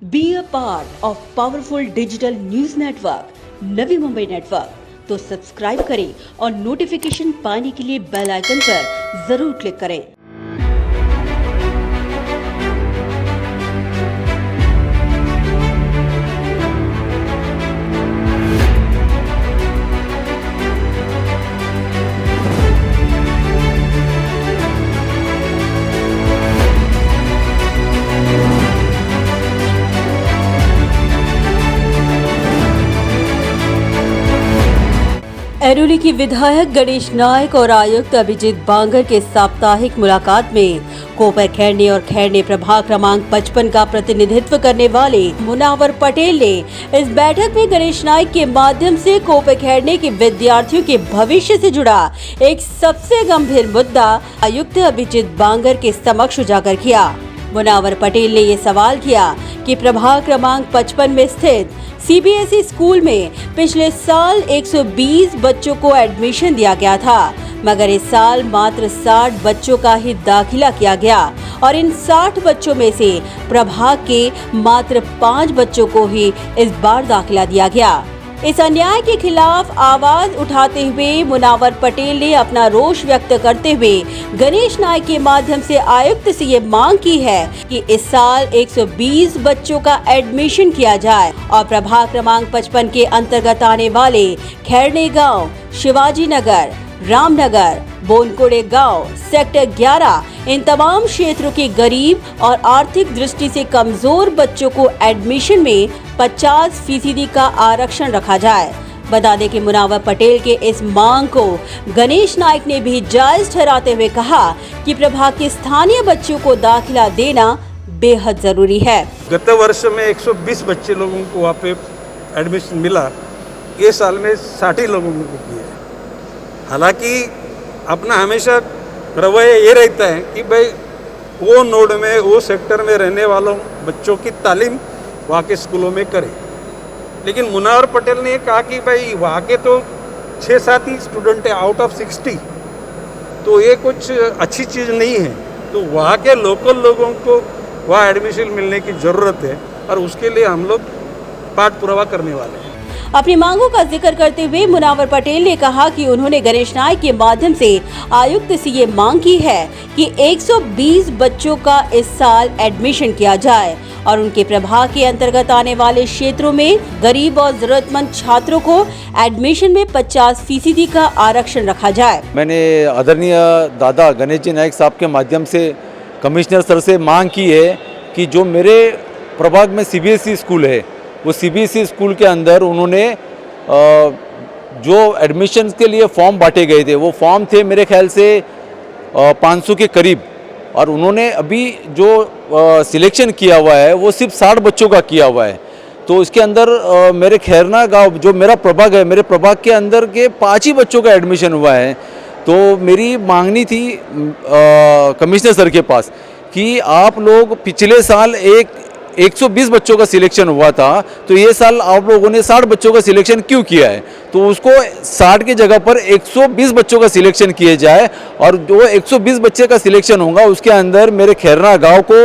Be a part of powerful digital news network Navi Mumbai network. तो subscribe करें और notification पाने के लिए बेल आइकन पर जरूर क्लिक करें। ऐरोली की विधायक गणेश नायक और आयुक्त अभिजीत बांगर के साप्ताहिक मुलाकात में कोपर खैरने और खैरने प्रभाग क्रमांक 55 का प्रतिनिधित्व करने वाले मुनावर पटेल ने इस बैठक में गणेश नायक के माध्यम से कोपर खैरने के विद्यार्थियों के भविष्य से जुड़ा एक सबसे गंभीर मुद्दा आयुक्त अभिजीत बांगर के समक्ष उजागर किया। मुनावर पटेल ने ये सवाल किया कि प्रभाग क्रमांक 55 में स्थित सीबीएसई स्कूल में पिछले साल 120 बच्चों को एडमिशन दिया गया था, मगर इस साल मात्र 60 बच्चों का ही दाखिला किया गया और इन 60 बच्चों में से प्रभाग के मात्र 5 बच्चों को ही इस बार दाखिला दिया गया। इस अन्याय के खिलाफ आवाज उठाते हुए मुनावर पटेल ने अपना रोष व्यक्त करते हुए गणेश नायक के माध्यम से आयुक्त से ये मांग की है कि इस साल 120 बच्चों का एडमिशन किया जाए और प्रभाग क्रमांक 55 के अंतर्गत आने वाले खैरने गांव, शिवाजी नगर, रामनगर, बोनकोड़े गांव, सेक्टर 11 इन तमाम क्षेत्रों के गरीब और आर्थिक दृष्टि से कमजोर बच्चों को एडमिशन में 50% का आरक्षण रखा जाए। बता दें कि मुनावर पटेल के इस मांग को गणेश नायक ने भी जायज ठहराते हुए कहा कि प्रभाग के स्थानीय बच्चों को दाखिला देना बेहद जरूरी है। गत वर्ष में 120 बच्चे लोगों को वहाँ पे एडमिशन मिला, ये साल में 60 लोगों को किया है। हालांकि अपना हमेशा रवैया ये रहता है कि भाई वो नोड में, वो सेक्टर में रहने वालों बच्चों की तालीम वहाँ के स्कूलों में करें। लेकिन मुनावर पटेल ने कहा कि भाई वहाँ के तो 6-7 ही स्टूडेंट है आउट ऑफ 60, तो ये कुछ अच्छी चीज़ नहीं है। तो वहाँ के लोकल लोगों को वहाँ एडमिशन मिलने की ज़रूरत है और उसके लिए हम लोग पाठ पुरावा करने वाले हैं। अपनी मांगों का जिक्र करते हुए मुनावर पटेल ने कहा कि उन्होंने गणेश नायक के माध्यम से आयुक्त से ये मांग की है कि 120 बच्चों का इस साल एडमिशन किया जाए और उनके प्रभाग के अंतर्गत आने वाले क्षेत्रों में गरीब और जरूरतमंद छात्रों को एडमिशन में 50% का आरक्षण रखा जाए। मैंने आदरणीय दादा गणेश जी नायक साहब के माध्यम से कमिश्नर सर से मांग की है कि जो मेरे प्रभाग में सीबीएसई स्कूल है, वो सीबीएसई स्कूल के अंदर उन्होंने जो एडमिशन के लिए फॉर्म बांटे गए थे, वो फॉर्म थे मेरे ख्याल से 500 के करीब, और उन्होंने अभी जो सिलेक्शन किया हुआ है वो सिर्फ 60 बच्चों का किया हुआ है। तो इसके अंदर मेरे खैरना गांव जो मेरा प्रभाग है, मेरे प्रभाग के अंदर के 5 ही बच्चों का एडमिशन हुआ है। तो मेरी मांगनी थी कमिश्नर सर के पास कि आप लोग पिछले साल 120 बच्चों का सिलेक्शन हुआ था, तो ये साल आप लोगों ने 60 बच्चों का सिलेक्शन क्यों किया है? तो उसको 60 की जगह पर 120 बच्चों का सिलेक्शन किए जाए और जो 120 बच्चे का सिलेक्शन होगा उसके अंदर मेरे खैरना गांव को,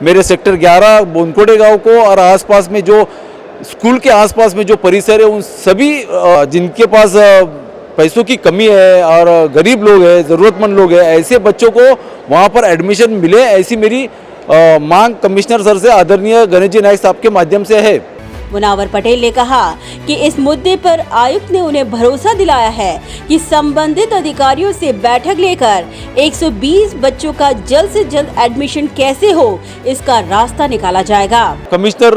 मेरे सेक्टर 11 बोनकोड़े गांव को और आसपास में जो स्कूल के आसपास में जो परिसर है उन सभी जिनके पास पैसों की कमी है और गरीब लोग हैं, ज़रूरतमंद लोग हैं, ऐसे बच्चों को वहाँ पर एडमिशन मिले, ऐसी मेरी मांग कमिश्नर सर से आदरणीय गणेश जी नायक साहब के माध्यम से है। मुनावर पटेल ने कहा कि इस मुद्दे पर आयुक्त ने उन्हें भरोसा दिलाया है कि संबंधित अधिकारियों से बैठक लेकर 120 बच्चों का जल्द से जल्द एडमिशन कैसे हो इसका रास्ता निकाला जाएगा। कमिश्नर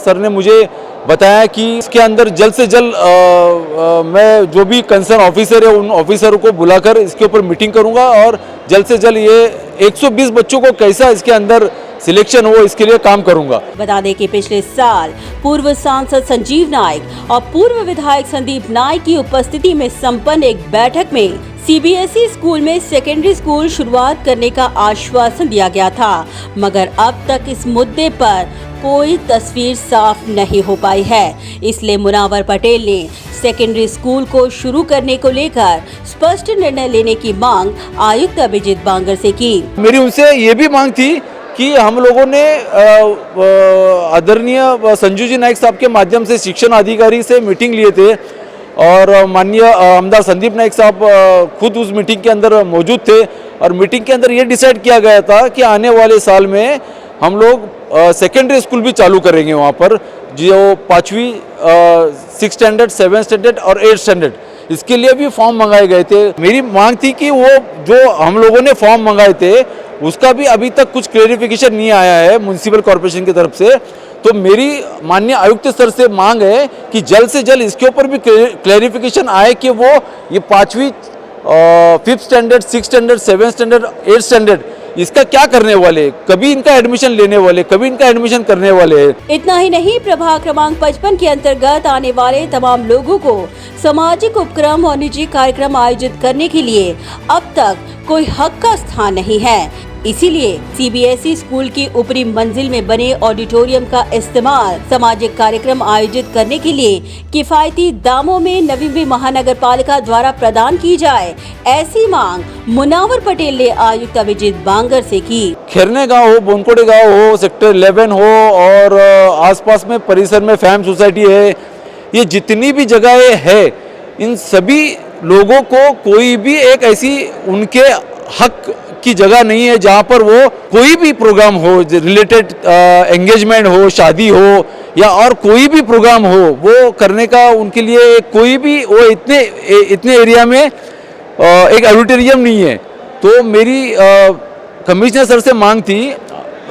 सर ने मुझे बताया कि इसके अंदर जल्द से जल्द मैं जो भी कंसर्न ऑफिसर है उन ऑफिसरों को बुलाकर इसके ऊपर मीटिंग करूंगा और जल्द से जल्द ये 120 बच्चों को कैसा इसके अंदर सिलेक्शन हो इसके लिए काम करूंगा। बता दें कि पिछले साल पूर्व सांसद संजीव नायक और पूर्व विधायक संदीप नायक की उपस्थिति में संपन्न एक बैठक में सीबीएसई स्कूल में सेकेंडरी स्कूल शुरुआत करने का आश्वासन दिया गया था, मगर अब तक इस मुद्दे पर कोई तस्वीर साफ नहीं हो पाई है। इसलिए मुनावर पटेल ने सेकेंडरी स्कूल को शुरू करने को लेकर स्पष्ट निर्णय लेने की मांग आयुक्त अभिजीत बांगर से की। मेरी उनसे ये भी मांग थी कि हम लोगों ने आदरणीय संजू जी नाइक साहब के माध्यम से शिक्षण अधिकारी से मीटिंग लिए थे और माननीय आमदार संदीप नाइक साहब खुद उस मीटिंग के अंदर मौजूद थे और मीटिंग के अंदर ये डिसाइड किया गया था कि आने वाले साल में हम लोग सेकेंडरी स्कूल भी चालू करेंगे वहाँ पर, जो 5वीं 6 स्टैंडर्ड 7 स्टैंडर्ड और 8 स्टैंडर्ड, इसके लिए भी फॉर्म मंगाए गए थे। मेरी मांग थी कि वो जो हम लोगों ने फॉर्म मंगाए थे उसका भी अभी तक कुछ क्लेरिफिकेशन नहीं आया है म्युनिसिपल कॉर्पोरेशन की तरफ से, तो मेरी माननीय आयुक्त सर से मांग है कि जल्द से जल्द इसके ऊपर भी क्लेरिफिकेशन आए कि वो ये 5वीं 5th standard 6 standard 7 standard 8 standard इसका क्या करने वाले, कभी इनका एडमिशन लेने वाले, कभी इनका एडमिशन करने वाले हैं। इतना ही नहीं, प्रभाग क्रमांक 55 के अंतर्गत आने वाले तमाम लोगों को सामाजिक उपक्रम और निजी कार्यक्रम आयोजित करने के लिए अब तक कोई हक का स्थान नहीं है। इसीलिए सीबीएसई स्कूल की ऊपरी मंजिल में बने ऑडिटोरियम का इस्तेमाल सामाजिक कार्यक्रम आयोजित करने के लिए किफायती दामों में नवी मुंबई महानगर पालिका द्वारा प्रदान की जाए, ऐसी मांग मुनावर पटेल ने आयुक्त अभिजीत बांगर से की। खैरने गांव हो, बोनकोड़े गांव हो, सेक्टर 11 हो और आसपास में परिसर में फैम सोसाइटी है, ये जितनी भी जगहें है, इन सभी लोगों को कोई भी एक ऐसी उनके हक की जगह नहीं है जहाँ पर वो कोई भी प्रोग्राम हो, रिलेटेड एंगेजमेंट हो, शादी हो या और कोई भी प्रोग्राम हो, वो करने का उनके लिए कोई भी वो इतने एरिया में एक ऑडिटोरियम नहीं है। तो मेरी कमिश्नर सर से मांग थी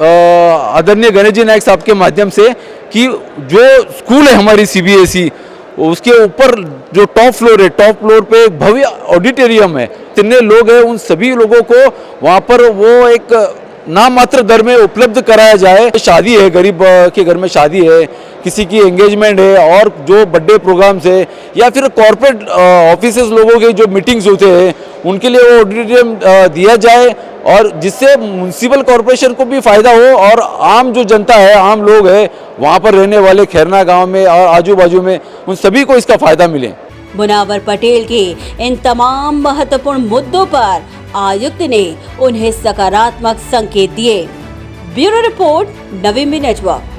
आदरणीय गणेश जी नाइक साहब के माध्यम से कि जो स्कूल है हमारी सीबीएसई उसके ऊपर जो टॉप फ्लोर है, टॉप फ्लोर पे एक भव्य ऑडिटोरियम है, जितने लोग हैं उन सभी लोगों को वहाँ पर वो एक नाम मात्र दर में उपलब्ध कराया जाए। शादी है, गरीब के घर में शादी है, किसी की एंगेजमेंट है और जो बर्थडे प्रोग्राम्स है या फिर कॉर्पोरेट ऑफिसेस लोगों के जो मीटिंग्स होते हैं उनके लिए वो ऑडिटोरियम दिया जाए और जिससे म्युनिसिपल कॉर्पोरेशन को भी फ़ायदा हो और आम जो जनता है, आम लोग हैं वहाँ पर रहने वाले खैरना गांव में और आजू बाजू में, उन सभी को इसका फ़ायदा मिले। मुनावर पटेल के इन तमाम महत्वपूर्ण मुद्दों पर आयुक्त ने उन्हें सकारात्मक संकेत दिए। Bureau report, Navi Mumbai network.